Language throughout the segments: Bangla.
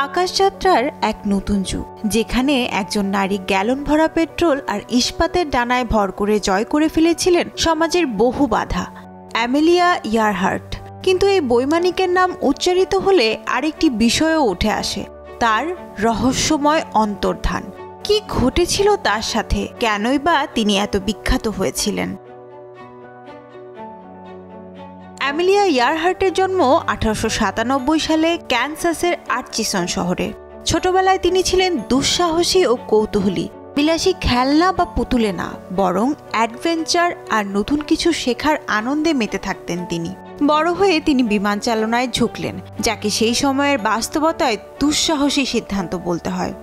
আকাশযাত্রার এক নতুন যুগ, যেখানে একজন নারী গ্যালন ভরা পেট্রোল আর ইস্পাতের ডানায় ভর করে জয় করে ফেলেছিলেন সমাজের বহু বাধা। অ্যামেলিয়া ইয়ারহার্ট। কিন্তু এই বৈমানিকের নাম উচ্চারিত হলে আরেকটি বিষয়ও উঠে আসে, তার রহস্যময় অন্তর্ধান। কি ঘটেছিল তার সাথে? কেনই বা তিনি এত বিখ্যাত হয়েছিলেন? অ্যামেলিয়া ইয়ারহার্টের জন্ম 1897 সালে ক্যানসাসের আটচিসন শহরে। ছোটবেলায় তিনি ছিলেন দুঃসাহসী ও কৌতূহলী। বিলাসী খেলনা বা পুতুলে না, বরং অ্যাডভেঞ্চার আর নতুন কিছু শেখার আনন্দে মেতে থাকতেন তিনি। বড় হয়ে তিনি বিমান চালনায় ঝুঁকলেন, যাকে সেই সময়ের বাস্তবতায় দুঃসাহসী সিদ্ধান্ত বলতে হয়।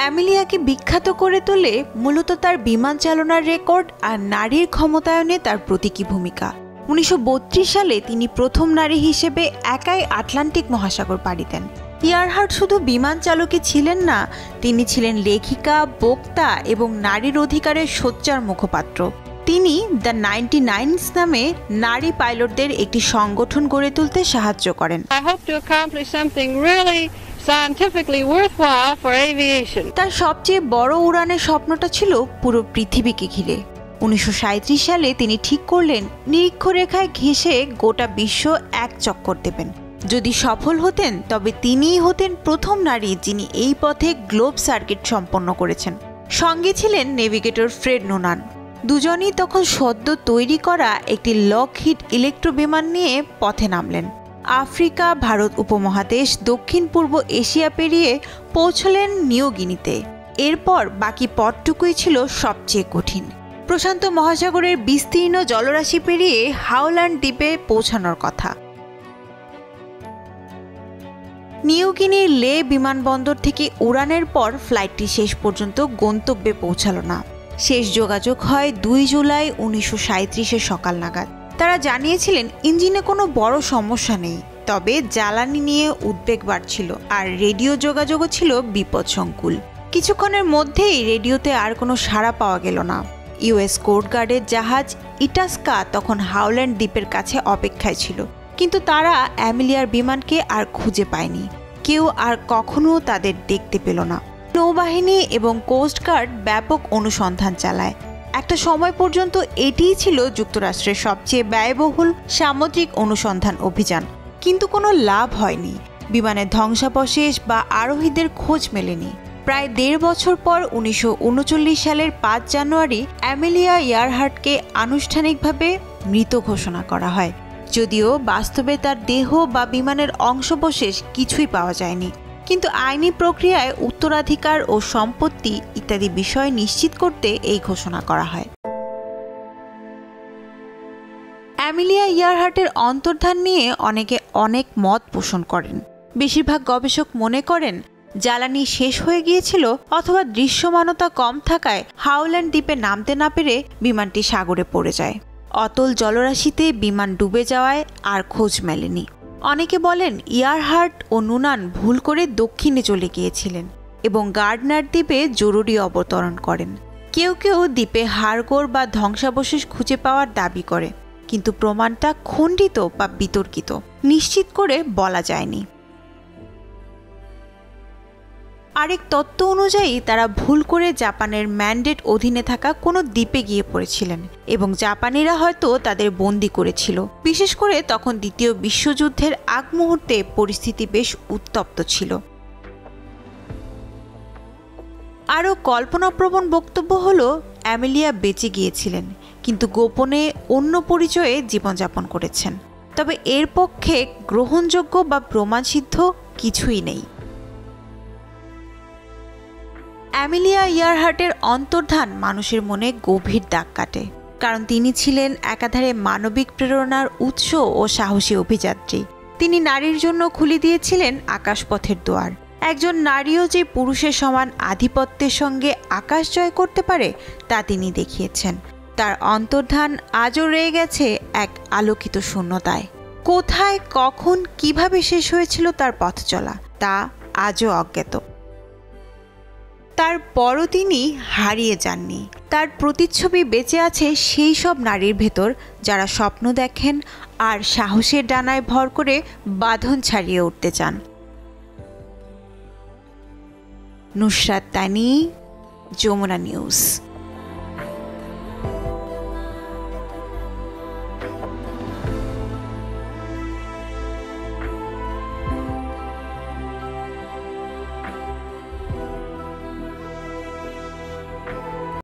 অ্যামেলিয়াকে বিখ্যাত করে তোলে মূলত তার বিমান চালনার রেকর্ড আর নারীর ক্ষমতায়নে তার প্রতীকী ভূমিকা। 1932 সালে তিনি প্রথম নারী হিসেবে একাই আটলান্টিক মহাসাগর পাড়ি দেন। ইয়ারহার্ট শুধু বিমান চালকই ছিলেন না, তিনি ছিলেন লেখিকা, বক্তা এবং নারীর অধিকারের সোচ্চার মুখপাত্র। তিনি দ্য 99s নামে নারী পাইলটদের একটি সংগঠন গড়ে তুলতে সাহায্য করেন। তার সবচেয়ে বড় উড়ানের স্বপ্নটা ছিল পুরো পৃথিবীকে ঘিরে। 1937 সালে তিনি ঠিক করলেন নিরীক্ষরেখায় ঘেঁষে গোটা বিশ্ব এক চক্কর দেবেন। যদি সফল হতেন তবে তিনিই হতেন প্রথম নারী যিনি এই পথে গ্লোব সার্কিট সম্পন্ন করেছেন। সঙ্গে ছিলেন নেভিগেটর ফ্রেড নোলান। দুজনই তখন সদ্য তৈরি করা একটি লকহিড ইলেকট্রো বিমান নিয়ে পথে নামলেন। আফ্রিকা, ভারত উপমহাদেশ, দক্ষিণ পূর্ব এশিয়া পেরিয়ে পৌঁছলেন নিউ গিনিতে। এরপর বাকি পথটুকুই ছিল সবচেয়ে কঠিন। প্রশান্ত মহাসাগরের বিস্তীর্ণ জলরাশি পেরিয়ে হাওল্যান্ড দ্বীপে পৌঁছানোর কথা। নিউ গিনির লে বিমানবন্দর থেকে উড়ানের পর ফ্লাইটটি শেষ পর্যন্ত গন্তব্যে পৌঁছালো না। শেষ যোগাযোগ হয় 2 জুলাই 1937 সকাল নাগাদ। তারা জানিয়েছিলেন ইঞ্জিনে কোনো বড় সমস্যা নেই, তবে জ্বালানি নিয়ে উদ্বেগ বাড়ছিল আর রেডিও যোগাযোগও ছিল বিপদসংকুল। কিছুক্ষণের মধ্যেই রেডিওতে আর কোনো সাড়া পাওয়া গেল না। ইউএস কোস্টগার্ডের জাহাজ ইটাস্কা তখন হাওল্যান্ড দ্বীপের কাছে অপেক্ষায় ছিল, কিন্তু তারা অ্যামেলিয়ার বিমানকে আর খুঁজে পায়নি। কেউ আর কখনো তাদের দেখতে পেল না। নৌবাহিনী এবং কোস্টগার্ড ব্যাপক অনুসন্ধান চালায়। একটা সময় পর্যন্ত এটিই ছিল যুক্তরাষ্ট্রের সবচেয়ে ব্যয়বহুল সামুদ্রিক অনুসন্ধান অভিযান, কিন্তু কোনো লাভ হয়নি। বিমানের ধ্বংসাবশেষ বা আরোহীদের খোঁজ মেলেনি। প্রায় 1.5 বছর পর 1939 সালের 5 জানুয়ারি অ্যামেলিয়া ইয়ারহার্টকে আনুষ্ঠানিকভাবে মৃত ঘোষণা করা হয়, যদিও বাস্তবে তার দেহ বা বিমানের অংশবশেষ কিছুই পাওয়া যায়নি। কিন্তু আইনি প্রক্রিয়ায় উত্তরাধিকার ও সম্পত্তি ইত্যাদি বিষয় নিশ্চিত করতে এই ঘোষণা করা হয়। অ্যামেলিয়া ইয়ারহার্টের অন্তর্ধান নিয়ে অনেকে অনেক মত পোষণ করেন। বেশিরভাগ গবেষক মনে করেন জ্বালানি শেষ হয়ে গিয়েছিল অথবা দৃশ্যমানতা কম থাকায় হাওল্যান্ড দ্বীপে নামতে না পেরে বিমানটি সাগরে পড়ে যায়। অতল জলরাশিতে বিমান ডুবে যাওয়ায় আর খোঁজ মেলেনি। অনেকে বলেন ইয়ারহার্ট ও নুনান ভুল করে দক্ষিণে চলে গিয়েছিলেন এবং গার্ডনার দ্বীপে জরুরি অবতরণ করেন। কেউ কেউ দ্বীপে হাড়গোড় বা ধ্বংসাবশেষ খুঁজে পাওয়ার দাবি করে, কিন্তু প্রমাণটা খণ্ডিত বা বিতর্কিত, নিশ্চিত করে বলা যায়নি। আরেক তত্ত্ব অনুযায়ী তারা ভুল করে জাপানের ম্যান্ডেট অধীনে থাকা কোনো দ্বীপে গিয়ে পড়েছিলেন এবং জাপানিরা হয়তো তাদের বন্দী করেছিল। বিশেষ করে তখন দ্বিতীয় বিশ্বযুদ্ধের আগ মুহূর্তে পরিস্থিতি বেশ উত্তপ্ত ছিল। আরও কল্পনাপ্রবণ বক্তব্য হলো অ্যামেলিয়া বেঁচে গিয়েছিলেন, কিন্তু গোপনে অন্য পরিচয়ে জীবনযাপন করেছেন। তবে এর পক্ষে গ্রহণযোগ্য বা প্রমাণসিদ্ধ কিছুই নেই। অ্যামেলিয়া ইয়ারহার্টের অন্তর্ধান মানুষের মনে গভীর দাগ কাটে, কারণ তিনি ছিলেন একাধারে মানবিক প্রেরণার উৎস ও সাহসী অভিযাত্রী। তিনি নারীর জন্য খুলে দিয়েছিলেন আকাশপথের দুয়ার। একজন নারীও যে পুরুষের সমান আধিপত্যের সঙ্গে আকাশ জয় করতে পারে তা তিনি দেখিয়েছেন। তার অন্তর্ধান আজও রয়ে গেছে এক আলোকিত শূন্যতায়। কোথায়, কখন, কিভাবে শেষ হয়েছিল তার পথ চলা তা আজও অজ্ঞাত। তারপরও তিনি হারিয়ে যাননি। তার প্রতিচ্ছবি বেঁচে আছে সেই সব নারীর ভেতর যারা স্বপ্ন দেখেন আর সাহসের ডানায় ভর করে বাঁধন ছাড়িয়ে উঠতে চান। নুসরাত তানি, যমুনা নিউজ।